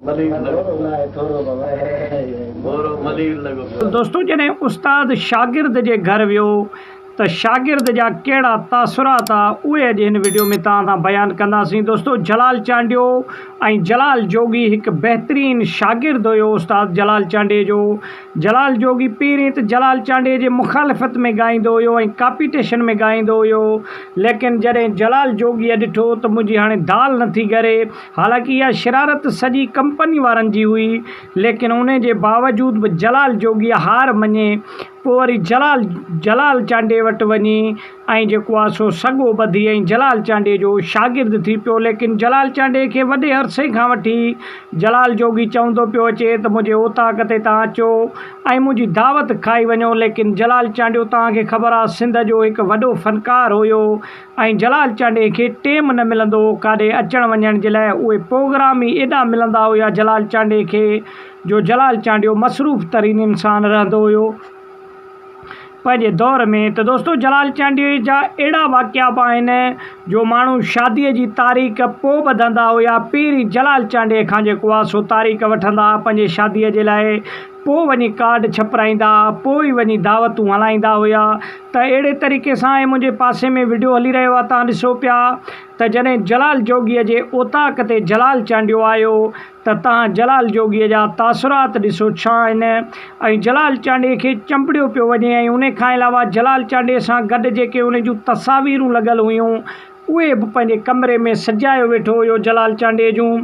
दोस्तों जॾहिं उस्ताद शागिर्द जे घर वियो त शागिर्द जा कहिड़ा तासुरात उहे अॼु हिन वीडियो में तव्हां सां बयानु कंदासीं। दोस्तों जलाल चांडियो ऐं जलाल जोगी हिकु बहितरीनु शागिर्द हुयो उस्ताद जलाल चांडे जो। जलाल जोगी पहिरीं त जलाल चांडे जे मुखालिफ़त में ॻाईंदो हुयो ऐं कॉम्पिटिशन में ॻाईंदो हुयो, लेकिन जॾहिं जलाल जोगीअ ॾिठो त मुंहिंजी हाणे दाल नथी ॻरे, हालांकि इहा शरारत सॼी कंपनी वारनि जी हुई, लेकिन उन जे बावजूद बि जलाल जोगीअ हार मञे पोइ वरी जलाल चांडे वटि वञी ऐं जेको आहे सो सॻो ॿधी ऐं जलाल चांडे जो शागिर्द थी पियो। लेकिन जलाल चांडे खे वॾे अरसे खां वठी जलाल जोगी चवंदो पियो अचे त मुंहिंजे ओताक ते तव्हां अचो ऐं मुंहिंजी दावत खाई वञो, लेकिन जलाल चांडियो तव्हांखे ख़बर आहे सिंध जो हिकु वॾो फ़नकार हुयो ऐं जलाल चांडे खे टेम न मिलंदो हो काॾे अचण वञण जे लाइ। उहे प्रोग्राम ई एॾा मिलंदा हुया जलाल चांडे खे जो जलाल चांडियो मसरूफ़ तरीन इंसानु रहंदो हुयो पंहिंजे दौर में। त दोस्तों जलाल चांडे जा अहिड़ा वाक़िया बि आहिनि जो माण्हू शादीअ जी तारीख़ पोइ ॿधंदा हुया, पहिरीं जलाल चांडे खां जेको आहे सो तारीख़ वठंदा पंहिंजे शादीअ जे लाइ, पोइ वञी कार्ड छपाईंदा, पोइ वञी दावतूं हलाईंदा हुया। त अहिड़े तरीक़े सां ऐं मुंहिंजे पासे में विडियो हली रहियो आहे, तव्हां ॾिसो पिया त जॾहिं जलाल जोगीअ जे ओताक ते जलाल चांडियो आयो त तव्हां जलाल जोगीअ जा तासुरात ॾिसो छा आहिनि। ऐं जलाल चांडे खे चंपड़ियो पियो वञे ऐं उन खां अलावा जलाल चांडे सां गॾु जेके उन जूं तस्वीरूं लॻल हुयूं उहे बि पंहिंजे कमरे में सजायो वेठो हुयो जलाल चांडे जूं,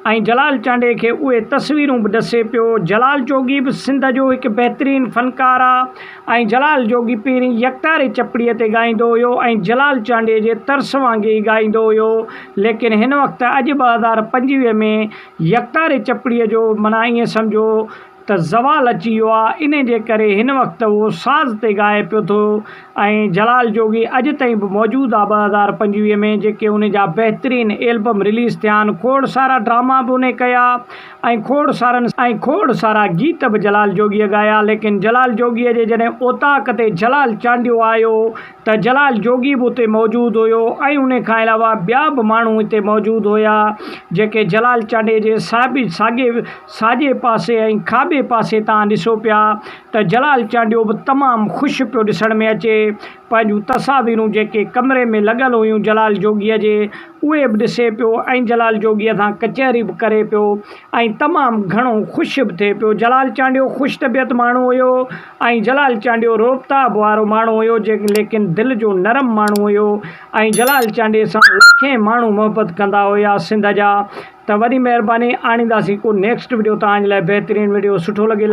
ऐं जलाल चांडे खे उहे तस्वीरूं बि ॾसे पियो। जलाल जोगी बि सिंध जो हिकु बहितरीनु फ़नकार आहे ऐं जलाल जोगी पहिरीं यकतारे चपड़ीअ ते ॻाईंदो हुयो ऐं जलाल चांडे जे तर्स वांगुरु ई ॻाईंदो हुयो, लेकिन हिन वक़्तु अॼु 2025 में यकतारे चपड़ीअ जो माना ईअं सम्झो त ज़वाल अची वियो आहे। इन जे करे हिन वक़्तु उहो साज़ ते ॻाए पियो थो ऐं जलाल जोगी अॼु ताईं बि मौजूदु आहे 2025 में। जेके उन जा बहितरीनु एल्बम रिलीज़ थिया आहिनि, खोड़ सारा ड्रामा बि उन कया ऐं खोड़ सारा गीत बि जलाल जोगीअ ॻाया। लेकिन जलाल जोगीअ जे जॾहिं ओताक ते जलाल चांडियो आयो त जलाल जोगी बि उते मौजूदु हुयो ऐं उन खां अलावा ॿिया बि माण्हू हिते मौजूदु हुया जेके जलाल चांडे जे साॼे पासे ऐं खाॿे पासे तव्हां ॾिसो पिया त जलाल चांडियो बि तमामु ख़ुशि पियो ॾिसण में अचे। पंहिंजूं तस्वीरूं जेके कमरे में लॻल हुयूं जलाल जोगीअ जे उहे बि ॾिसे पियो ऐं जलाल जोगीअ सां कचहरी बि करे पियो ऐं तमामु घणो ख़ुशि बि थिए पियो। जलाल चांडियो ख़ुशि तबियत माण्हू हुयो ऐं जलाल चांडियो रोबताब वारो माण्हू हुयो लेकिन दिलि जो नरम माण्हू हुयो ऐं जलाल चांडे सां लखे माण्हू मोहबत कंदा हुया सिंध जा। त वॾी महिरबानी, आणींदासीं को नेक्स्ट वीडियो तव्हांजे लाइ, बहितरीनु वीडियो। सुठो लॻे